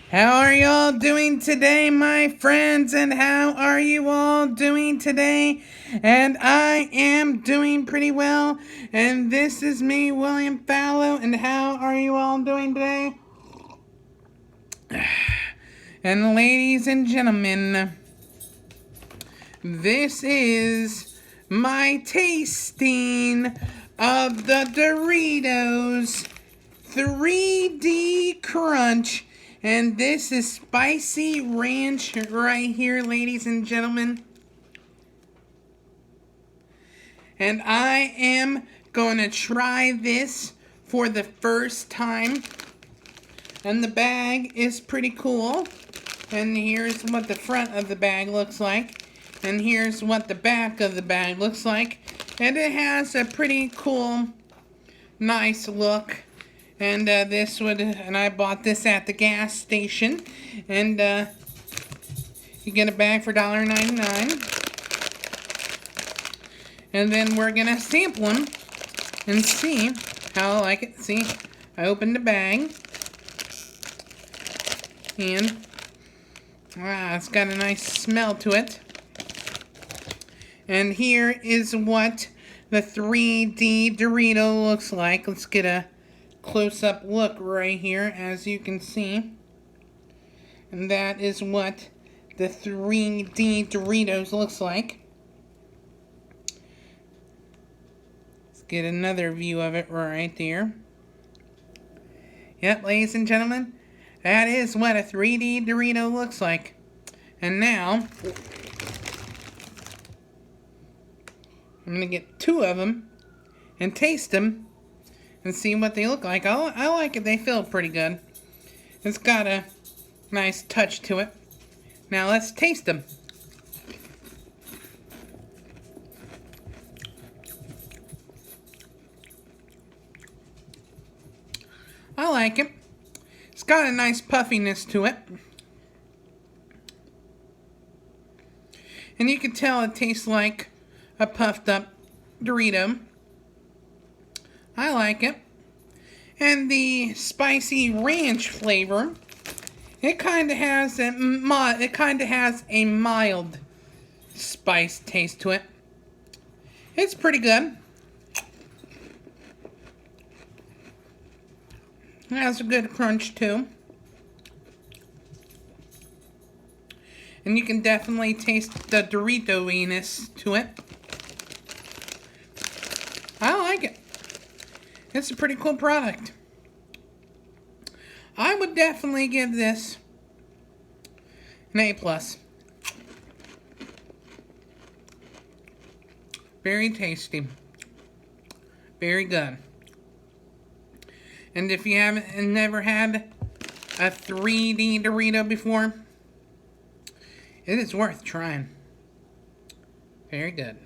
How are you all doing today, my friends? And how are you all doing today? And I am doing pretty well. And this is me, William Fallow. And how are you all doing today? And ladies and gentlemen, this is my tasting of the Doritos 3D Crunch. And this is spicy ranch right here, ladies and gentlemen. And I am going to try this for the first time. And the bag is pretty cool. And here's what the front of the bag looks like. And here's what the back of the bag looks like. And it has a pretty cool, nice look. And I bought this at the gas station. And you get a bag for $1.99. And then we're gonna sample them and see how I like it. See, I opened the bag. And it's got a nice smell to it. And here is what the 3D Dorito looks like. Let's get a close-up look right here, as you can see. And that is what the 3D Doritos looks like. Let's get another view of it right there. Yep, ladies and gentlemen, that is what a 3D Dorito looks like. And now, I'm going to get two of them and taste them and see what they look like. I like it. They feel pretty good. It's got a nice touch to it. Now let's taste them. I like it. It's got a nice puffiness to it. And you can tell it tastes like a puffed up Dorito. I like it. And the spicy ranch flavor, it kind of has a mild spice taste to it. It's pretty good. It has a good crunch too. And you can definitely taste the Dorito-iness to it. I like it. It's a pretty cool product. I would definitely give this an A+. Very tasty. Very good. And if you haven't never had a 3D Dorito before, it is worth trying. Very good.